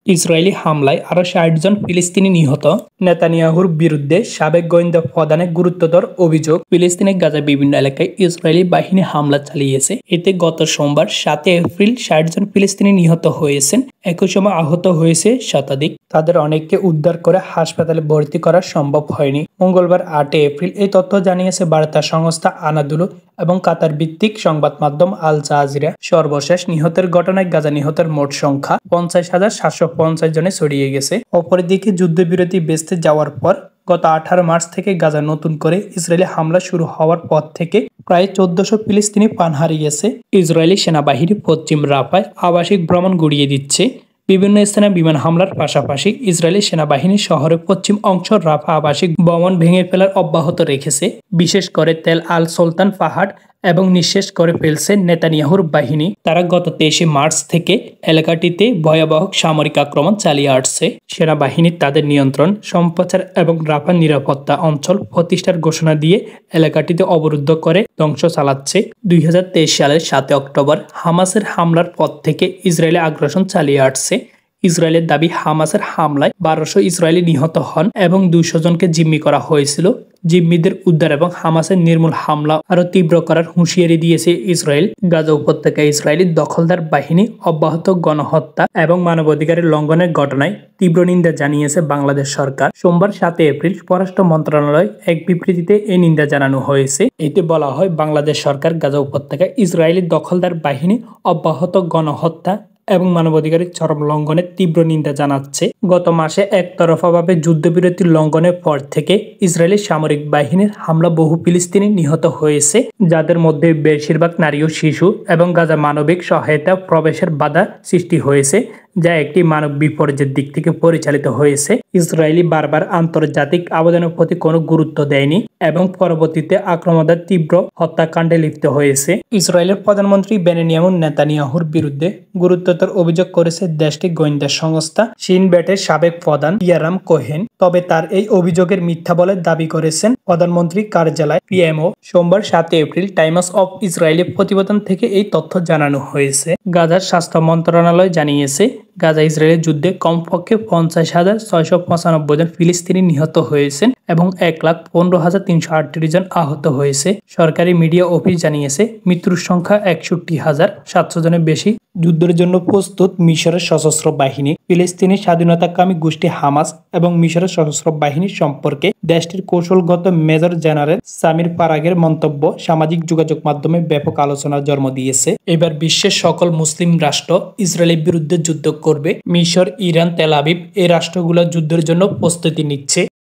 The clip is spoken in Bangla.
ইসরায়েলি হামলায় আরও ৬০ জন ফিলিস্তিনি নিহত। নেতানিয়াহুর বিরুদ্ধে সাবেক গোয়েন্দা প্রধানের গুরুত্বতর অভিযোগ, ফিলিস্তিনের গাজার বিভিন্ন এলাকায় ইসরায়েলি বাহিনী হামলা চালিয়েছে। এতে গত সোমবার ৭ এপ্রিল ৬০ জন ফিলিস্তিনি নিহত হয়েছেন। একই সময় আহত হয়েছে শতাধিক। তাদের অনেককে উদ্ধার করে হাসপাতালে ভর্তি করা সম্ভব হয়নি। মঙ্গলবার ৮ এপ্রিল এই তথ্য জানিয়েছে বার্তা সংস্থা আনাদুলু এবং কাতার ভিত্তিক সংবাদ মাধ্যম আল জাজিরা। সর্বশেষ নিহতের ঘটনায় গাজা নিহতের মোট সংখ্যা ৫০,৭৫০ জনে ছড়িয়ে গেছে। অপরদিকে যুদ্ধবিরতি ভেস্তে যাওয়ার পর গত ১৮ মার্চ থেকে গাজা নতুন করে ইসরায়েলি হামলা শুরু হওয়ার পর থেকে প্রায় ১৪০০ ফিলিস্তিনি প্রাণ হারিয়েছে। ইসরায়েলি সেনাবাহিনী পশ্চিম রাফায় আবাসিক ভ্রমণ গুড়িয়ে দিচ্ছে। বিভিন্ন স্থানে বিমান হামলার পাশাপাশি ইসরায়েলি সেনাবাহিনী শহরের পশ্চিম অংশ রাফা আবাসিক ভবন ভেঙে ফেলার অব্যাহত রেখেছে। বিশেষ করে তেল আল সুলতান পাহাড় এবং নিঃশেষ করে ফেলছে নেতানিয়াহুর বাহিনী। তারা গত ২৩ মার্চ থেকে এলাকাটিতে ভয়াবহ সামরিক আক্রমণ চালিয়ে আসছে। সেনাবাহিনী তাদের নিয়ন্ত্রণ, সম্প্রচার এবং রাফা নিরাপত্তা অঞ্চল প্রতিষ্ঠার ঘোষণা দিয়ে এলাকাটিতে অবরুদ্ধ করে ধ্বংস চালাচ্ছে। ২০২৩ সালের ৭ অক্টোবর হামাসের হামলার পর থেকে ইসরায়েলে আগ্রাসন চালিয়ে আসছে। ইসরায়েলের দাবি, হামাসের হামলায় ১২০০ ইসরায়েলি নিহত হন এবং ২০০ জনকে জিম্মি করা হয়েছিল। জিম্মিদের উদ্ধার এবং হামাসের নির্মূল হামলা আরও তীব্র করার হুঁশিয়ারি দিয়েছে ইসরায়েল। গাজা উপত্যকায় ইসরায়েলি দখলদার বাহিনী অব্যাহত গণহত্যা এবং মানবাধিকারের লঙ্ঘনের ঘটনায় তীব্র নিন্দা জানিয়েছে বাংলাদেশ সরকার। সোমবার ৭ এপ্রিল পররাষ্ট্র মন্ত্রণালয় এক বিবৃতিতে এই নিন্দা জানানো হয়েছে। এতে বলা হয়, বাংলাদেশ সরকার গাজা উপত্যকায় ইসরায়েলি দখলদার বাহিনী অব্যাহত গণহত্যা এবং মানবাধিকারের চরম লঙ্ঘনের তীব্র নিন্দা জানাচ্ছে। গত মাসে একতরফাভাবে যুদ্ধবিরতি লঙ্ঘনের পর থেকে ইসরায়েলি সামরিক বাহিনীর হামলা বহু ফিলিস্তিনি নিহত হয়েছে, যাদের মধ্যে বেশিরভাগ নারী ও শিশু, এবং গাজা মানবিক সহায়তা প্রবেশের বাধা সৃষ্টি হয়েছে, যা একটি মানব বিপর্যয়ের দিক থেকে পরিচালিত হয়েছে। ইসরায়েলি বারবার আন্তর্জাতিক আবেদনের প্রতি কোনো গুরুত্ব দেয়নি এবং পরবর্তীতে আক্রমণের তীব্র হত্যাকাণ্ডে লিপ্ত হয়েছে। ইসরায়েলের প্রধানমন্ত্রী বেনিয়ামিন নেতানিয়াহুর বিরুদ্ধে গুরুতর অভিযোগ করেছে দেশটির গোয়েন্দা সংস্থা শিন বেটের সাবেক প্রধান ইয়ারাম কোহেন। তবে তার এই অভিযোগের মিথ্যা বলে দাবি করেছেন প্রধানমন্ত্রী কার্যালয় পিএমও। সোমবার ৭ এপ্রিল টাইমস অফ ইসরায়েলের প্রতিবেদন থেকে এই তথ্য জানানো হয়েছে। গাজার স্বাস্থ্য মন্ত্রণালয় জানিয়েছে, গাজা ইসরায়েলের যুদ্ধে কমপক্ষে ৫০,৬৯৫ জন ফিলিস্তিনি নিহত হয়েছেন এবং ১,১৫,৩৩৮ জন আহত হয়েছে। সরকারি মিডিয়া অফিস জানিয়েছে, মৃত্যুর সংখ্যা ৬১,৭০০ জনের বেশি। যুদ্ধের জন্য প্রস্তুত মিশরের সশস্ত্র বাহিনী। ফিলিস্তিনি স্বাধীনতাকামী গোষ্ঠী হামাস এবং মিশরের সশস্ত্র বাহিনীর সম্পর্কে দেশটির কৌশলগত মেজর জেনারেল সামির ফারাগের মন্তব্য সামাজিক যোগাযোগ মাধ্যমে ব্যাপক আলোচনার জন্ম দিয়েছে। এবার বিশ্বের সকল মুসলিম রাষ্ট্র ইসরায়েলের বিরুদ্ধে যুদ্ধ করবে। মিশর, ইরান, তেল আবিব এই রাষ্ট্রগুলো যুদ্ধের জন্য প্রস্তুতি নিচ্ছে।